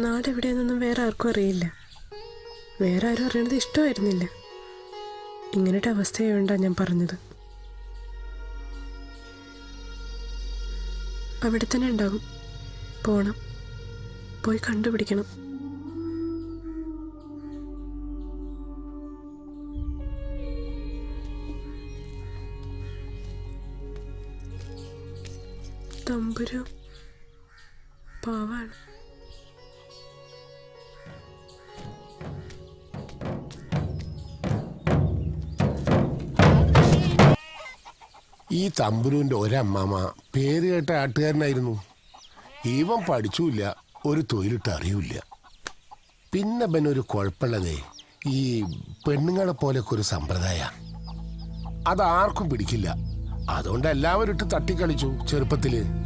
നാടെവിടെയെന്നൊന്നും വേറെ ആർക്കും അറിയില്ല. വേറെ ആരും അറിയണത് ഇഷ്ടമായിരുന്നില്ല. ഇങ്ങനത്തെ അവസ്ഥയായോണ്ടാണ് ഞാൻ പറഞ്ഞത്. അവിടെ തന്നെ ഉണ്ടാകും. പോണം, പോയി കണ്ടുപിടിക്കണം. തമ്പുരു പാവാണ്. ഈ തമ്പുരുവിൻ്റെ ഒരമ്മാമ പേര് കേട്ട ആട്ടുകാരനായിരുന്നു. ഇവൻ പഠിച്ചില്ല, ഒരു തൊഴിലിട്ട് അറിയില്ല. പിന്നെ ഒരു കുഴപ്പമുള്ളതേ, ഈ പെണ്ണുങ്ങളെ പോലെയൊക്കെ ഒരു സമ്പ്രദായ അതാർക്കും പിടിക്കില്ല. അതുകൊണ്ട് എല്ലാവരും ഇട്ട് തട്ടിക്കളിച്ചു ചെറുപ്പത്തില്.